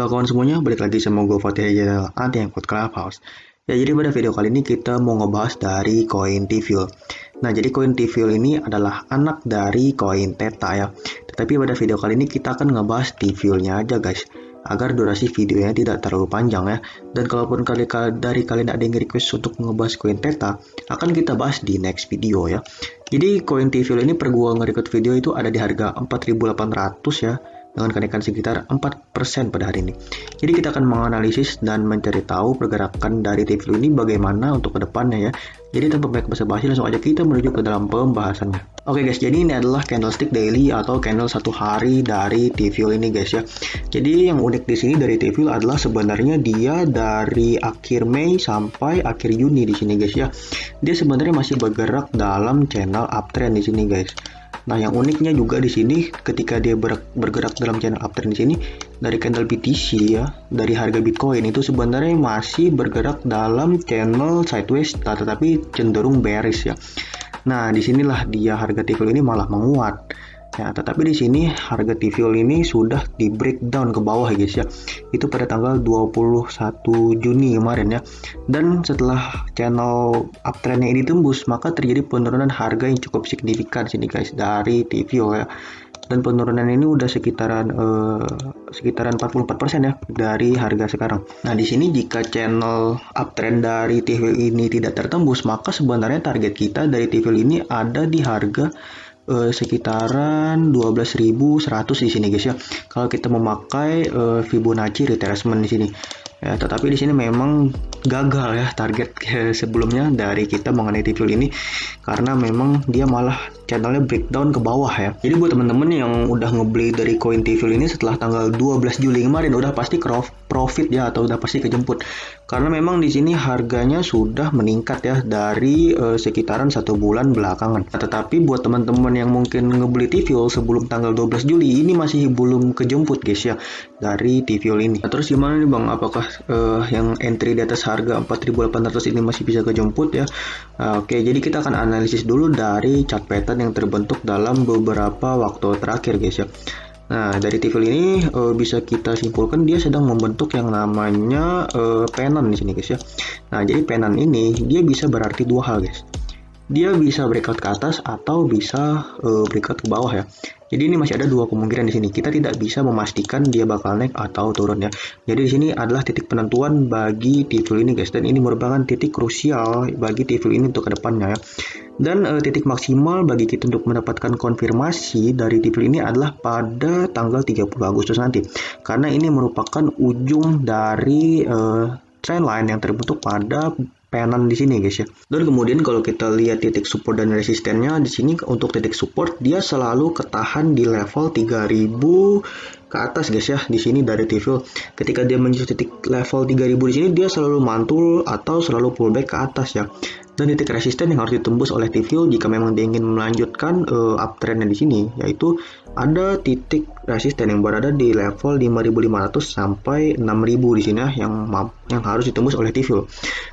Halo kawan semuanya, balik lagi sama gue Fatih Rizal Anti yang Clubhouse. Ya, jadi pada video kali ini kita mau ngebahas dari koin T-Fuel. Nah, jadi koin T-Fuel ini adalah anak dari koin Theta ya. Tetapi pada video kali ini kita akan ngebahas T-Fuel-nya aja guys, agar durasi videonya tidak terlalu panjang ya. Dan kalaupun dari kalian ada yang request untuk ngebahas koin Theta, akan kita bahas di next video ya. Jadi koin T-Fuel ini per gua nge-record video itu ada di harga 4.800 ya, dengan kenaikan sekitar 4% pada hari ini. Jadi kita akan menganalisis dan mencari tahu pergerakan dari T-Fuel ini bagaimana untuk kedepannya ya. Jadi tanpa banyak basa-basi, langsung aja kita menuju ke dalam pembahasannya. Oke guys, jadi ini adalah candlestick daily atau candle satu hari dari T-Fuel ini guys ya. Jadi yang unik di sini dari T-Fuel adalah sebenarnya dia dari akhir Mei sampai akhir Juni di sini guys ya. Dia sebenarnya masih bergerak dalam channel uptrend di sini guys. Nah, yang uniknya juga di sini ketika dia bergerak dalam channel uptrend di sini, dari candle BTC ya, dari harga Bitcoin itu sebenarnya masih bergerak dalam channel sideways tetapi cenderung bearish ya. Nah, disinilah dia harga T-Fuel ini malah menguat. Ya, tetapi di sini harga T-Fuel ini sudah di breakdown ke bawah ya guys ya. Itu pada tanggal 21 Juni kemarin ya. Dan setelah channel uptrendnya ini tembus, maka terjadi penurunan harga yang cukup signifikan sini guys dari T-Fuel ya. Dan penurunan ini udah sekitaran 44% ya dari harga sekarang. Nah, di sini jika channel uptrend dari T-Fuel ini tidak tertembus, maka sebenarnya target kita dari T-Fuel ini ada di harga sekitaran 12.100 di sini guys ya. Kalau kita memakai Fibonacci retracement di sini. Ya, tetapi di sini memang gagal ya target sebelumnya dari kita mengenai T-Fuel ini, karena memang dia malah channelnya breakdown ke bawah ya. Jadi buat teman-teman yang udah ngebeli dari koin T-Fuel ini setelah tanggal 12 Juli kemarin, udah pasti profit ya, atau udah pasti kejemput. Karena memang di sini harganya sudah meningkat ya dari sekitaran 1 bulan belakangan. Nah, tetapi buat teman-teman yang mungkin ngebeli T-Fuel sebelum tanggal 12 Juli ini masih belum kejemput guys ya dari T-Fuel ini. Nah, terus gimana nih Bang? Apakah yang entry di atas harga 4.800 ini masih bisa kejemput ya? Oke, jadi kita akan analisis dulu dari chart pattern yang terbentuk dalam beberapa waktu terakhir guys ya. Nah, dari T-Fuel ini bisa kita simpulkan dia sedang membentuk yang namanya pennant di sini guys ya. Nah, jadi pennant ini dia bisa berarti dua hal guys. Dia bisa breakout ke atas atau bisa breakout ke bawah ya. Jadi ini masih ada dua kemungkinan di sini. Kita tidak bisa memastikan dia bakal naik atau turun ya. Jadi di sini adalah titik penentuan bagi T-Fuel ini guys, dan ini merupakan titik krusial bagi T-Fuel ini untuk kedepannya ya. Dan titik maksimal bagi kita untuk mendapatkan konfirmasi dari T-Fuel ini adalah pada tanggal 30 Agustus nanti. Karena ini merupakan ujung dari trendline yang terbentuk pada pennant di sini guys ya. Dan kemudian kalau kita lihat titik support dan resistennya di sini, untuk titik support dia selalu ketahan di level 3000 ke atas guys ya. Di sini dari T-Fuel ketika dia menyentuh titik level 3000 di sini, dia selalu mantul atau selalu pullback ke atas ya. Dan titik resisten yang harus ditembus oleh T-Fuel jika memang dia ingin melanjutkan uptrendnya di sini, yaitu ada titik resisten yang berada di level 5.500 sampai 6.000 di sini ya, yang harus ditembus oleh T-Fuel.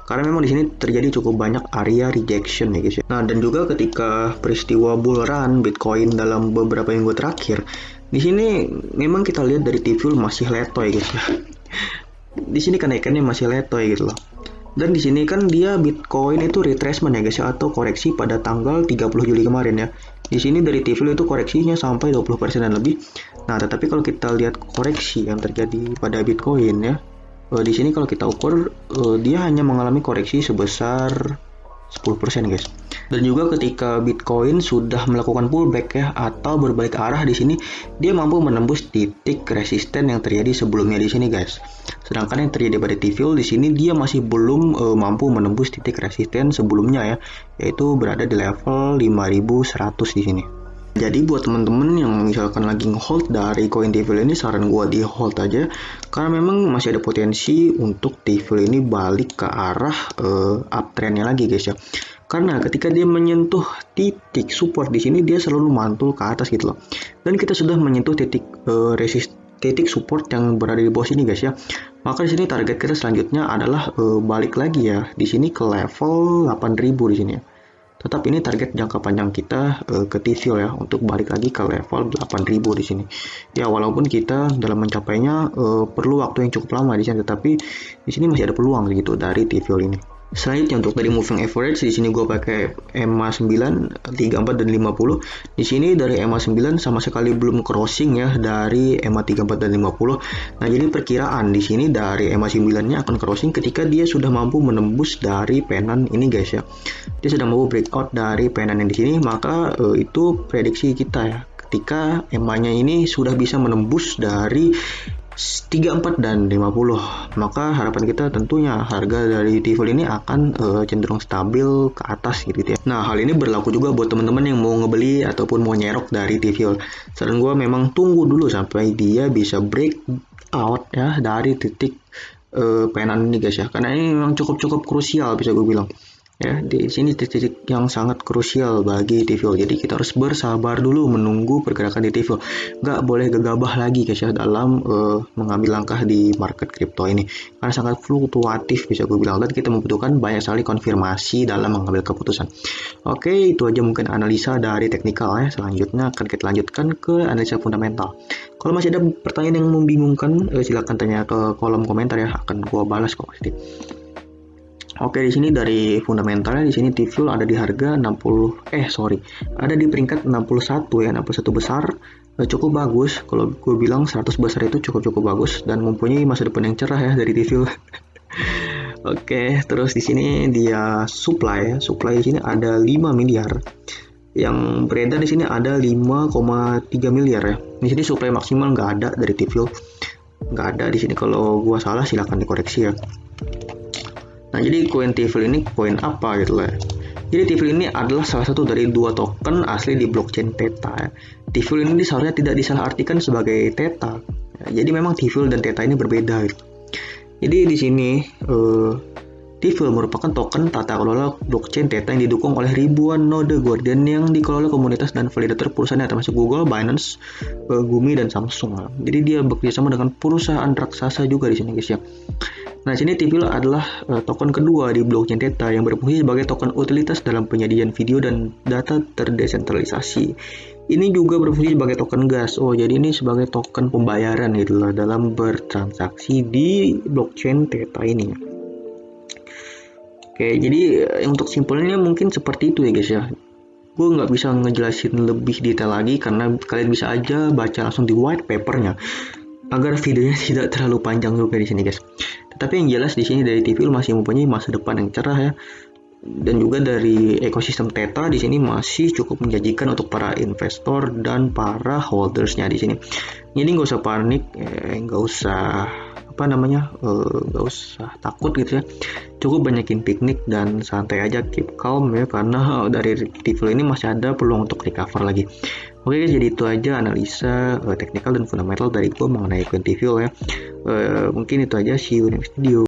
Karena memang di sini terjadi cukup banyak area rejection ya guys ya. Nah, dan juga ketika peristiwa bull run Bitcoin dalam beberapa minggu terakhir, di sini memang kita lihat dari T-Fuel masih letoy guys ya. Di sini kenaikannya masih letoy gitu loh. Dan di sini kan dia Bitcoin itu retracement ya guys ya, atau koreksi pada tanggal 30 Juli kemarin ya. Di sini dari T-Fuel itu koreksinya sampai 20% dan lebih. Nah, tetapi kalau kita lihat koreksi yang terjadi pada Bitcoin ya, di sini kalau kita ukur dia hanya mengalami koreksi sebesar 10% guys. Dan juga ketika Bitcoin sudah melakukan pullback ya, atau berbalik arah, di sini dia mampu menembus titik resisten yang terjadi sebelumnya di sini guys. Sedangkan yang terjadi pada T-Fuel di sini dia masih belum mampu menembus titik resisten sebelumnya ya, yaitu berada di level 5100 di sini. Jadi buat teman-teman yang misalkan lagi nge-hold dari koin T-Fuel ini, saran gua di hold aja, karena memang masih ada potensi untuk T-Fuel ini balik ke arah uptrendnya lagi guys ya. Karena ketika dia menyentuh titik support di sini, dia selalu mantul ke atas gitu loh. Dan kita sudah menyentuh titik support yang berada di bawah sini guys ya. Maka di sini target kita selanjutnya adalah balik lagi ya di sini ke level 8000 di sini ya. Tetap ini target jangka panjang kita ke TVL ya, untuk balik lagi ke level 8000 di sini. Ya walaupun kita dalam mencapainya perlu waktu yang cukup lama di sini, tetapi di sini masih ada peluang gitu dari TVL ini. Selanjutnya untuk dari moving average, di sini gue pakai EMA 9, 34 dan 50. Di sini dari EMA 9 sama sekali belum crossing ya dari EMA 34 dan 50. Nah, jadi perkiraan di sini dari EMA 9-nya akan crossing ketika dia sudah mampu menembus dari penan ini guys ya. Dia sudah mampu breakout dari penan yang di sini, maka itu prediksi kita ya. Ketika EMA-nya ini sudah bisa menembus dari 34 dan 50, maka harapan kita tentunya harga dari TVL ini akan cenderung stabil ke atas gitu ya. Nah, hal ini berlaku juga buat teman-teman yang mau ngebeli ataupun mau nyerok dari TVL. Saran gue memang tunggu dulu sampai dia bisa break out ya dari titik penan ini guys ya, karena ini memang cukup krusial bisa gue bilang. Ya, di sini titik yang sangat krusial bagi TVL. Jadi kita harus bersabar dulu menunggu pergerakan di TVL. Nggak boleh gegabah lagi guys ya dalam mengambil langkah di market kripto ini, karena sangat fluktuatif bisa gue bilang, dan kita membutuhkan banyak sekali konfirmasi dalam mengambil keputusan. Oke, itu aja mungkin analisa dari teknikal ya. Selanjutnya akan kita lanjutkan ke analisa fundamental. Kalau masih ada pertanyaan yang membingungkan, silakan tanya ke kolom komentar ya, akan gue balas kok pasti. Oke, di sini dari fundamentalnya, di sini TVL ada di harga ada di peringkat 61 ya, 61 besar, cukup bagus. Kalau gue bilang 100 besar itu cukup bagus dan mempunyai masa depan yang cerah ya dari TVL. Oke, terus di sini dia supply di sini ada 5 miliar. Yang beredar di sini ada 5,3 miliar ya. Di sini supply maksimal nggak ada dari TVL. Nggak ada di sini, kalau gua salah silakan dikoreksi ya. Nah, jadi koin TVL ini koin apa gitu lah. Jadi TVL ini adalah salah satu dari 2 token asli di blockchain Theta ya. TVL ini seharusnya tidak disalahartikan sebagai Theta. Ya, jadi memang TVL dan Theta ini berbeda gitu. Jadi di sini TVL merupakan token tata kelola blockchain Theta yang didukung oleh ribuan node Guardian yang dikelola komunitas dan validator perusahaan termasuk Google, Binance, Gumi, dan Samsung. Jadi dia bekerjasama dengan perusahaan raksasa juga di sini guys ya. Nah, sini TVL adalah token kedua di blockchain Theta yang berfungsi sebagai token utilitas dalam penyajian video dan data terdesentralisasi. Ini juga berfungsi sebagai token gas. Oh, jadi ini sebagai token pembayaran gitu lah dalam bertransaksi di blockchain Theta ini. Oke, jadi untuk simpelnya mungkin seperti itu ya guys ya. Gue nggak bisa ngejelasin lebih detail lagi karena kalian bisa aja baca langsung di white papernya agar videonya tidak terlalu panjang juga di sini guys. Tetapi yang jelas di sini dari TVL masih mempunyai masa depan yang cerah ya. Dan juga dari ekosistem Theta di sini masih cukup menjanjikan untuk para investor dan para holdersnya di sini. Jadi nggak usah panik, nggak usah nggak usah takut gitu ya. Cukup banyakin piknik dan santai aja, keep calm ya, karena dari TVL ini masih ada peluang untuk recover lagi. Oke guys, jadi itu aja analisa teknikal dan fundamental dari gue mengenai coin TVL ya. Mungkin itu aja, see you next video.